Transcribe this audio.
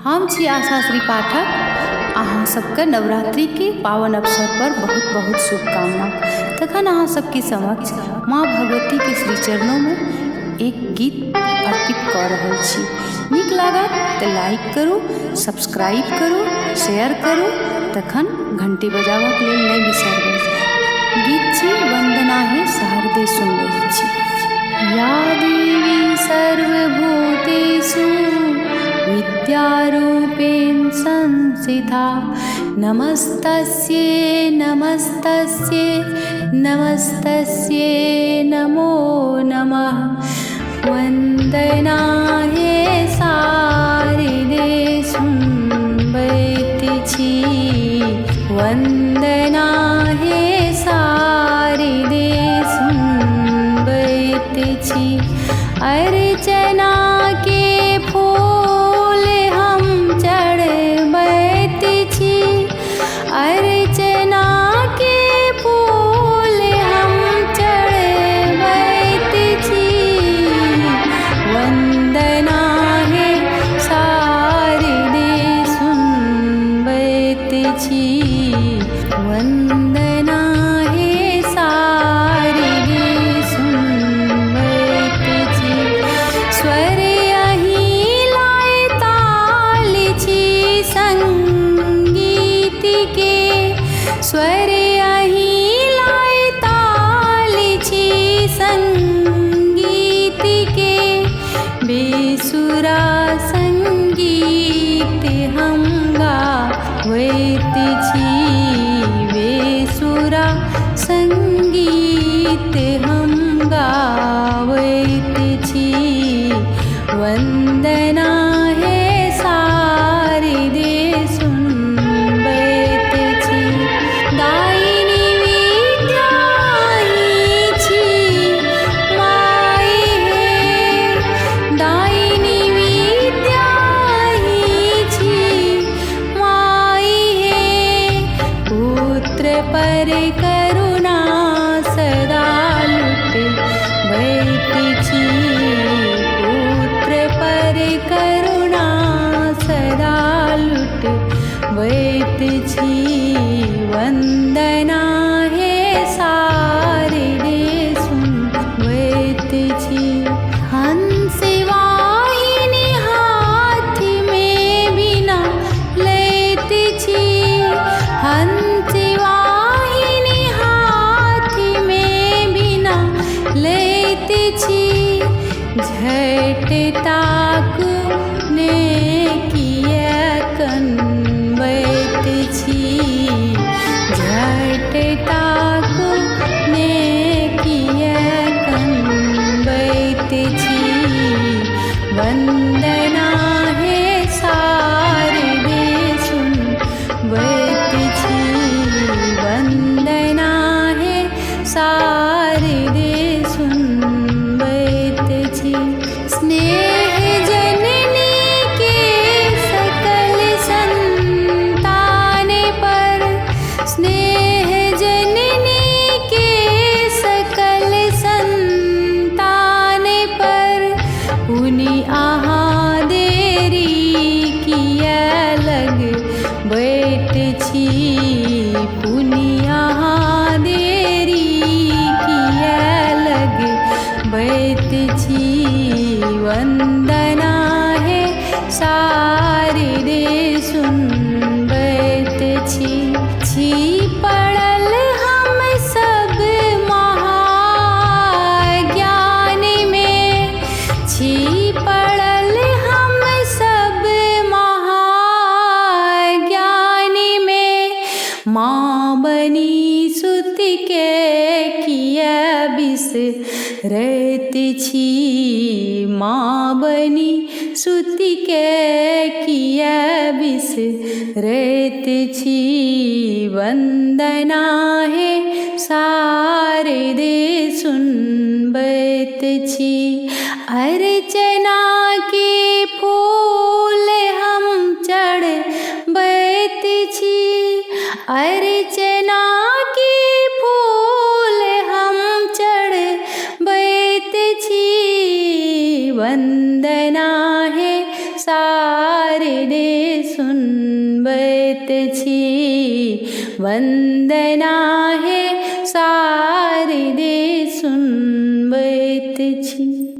हम छी आशा श्री पाठक। अहाँ सबके नवरात्रि के पावन अवसर पर बहुत बहुत शुभकामना। तखन अहाँ सबके समक्ष माँ भगवती के श्री चरणों में एक गीत अर्पित कऽ रहल छी। नीक लागत तऽ लाइक करू, सब्सक्राइब करू, शेयर करू, तखन घंटी बजाबक लेल नहि बिसरबै। गीत छी वंदना हे शारदे सुनबै छी। या देवी सर्वभूतेषु विद्यारूपेण संस्थिता नमस्तस्यै नमस्तस्यै नमस्तस्यै नमो नमः। वंदना हे शारदे सुनबैत छी। वंदना हे शारदे सुनबैत छी। अर्चना के फूल हम चढ़बैत छी। अर्चना के फूल हम चढ़बैत छी। वंदना हे शारदे सुनबैत छी। वंदना हे शारदे सुनबैत छी। स्वर अहीं लाए ताल छी संगीत के। स्वर अहीं लाए ताल छी संगीत के। बेसुरा संगीत हम गावैत छी। बेसुरा संगीत हम गावैत छी। वंदना हे शारदे सुनबैत छी। दायिनी विद्या अहीं छी माई हे। दायिनी विद्या अहीं छी माई हे। पुत्र पर करुणा सदा लुटबैत छी। पुत्र पर करुणा सदा लुटबैत छी। वंदना हे शारदे सुनबैत छी। हंस वाहिनी हाथ में बीना लैत छी। हंस वाहिनी हाथ में बीना लैत छी। झट ताकू ने किया कनबैत छी। झट ताकू ने किया कनबैत छी। वंदना हे शारदे सुनबैत छी। वंदना हे शारदे सुनबैत छी। स्नेह जननी के सकल संतान पर। स्नेह जननी के सकल संतान पर। पुनि अहाँ देरी किया लगबैत छी। पुनि अहाँ देरी किया लगबैत छी। वंदना हे शारदे सुनबैत छी। छी पड़ल हम सब महाज्ञान में। छी पड़ल हम सब महाज्ञान में। माँ बनी सुत के किया बिसरैत छी। माँ बनी सुत के किया बिसरैत छी। वंदना हे शारदे सुनबैत छी। अर्चना के फूल हम चढ़बैत छी। अर्चना के फूल हम चढ़बैत छी। वंदना हे शारदे शारदे सुनबैत छी, वन्दना हे शारदे सुनबैत छी।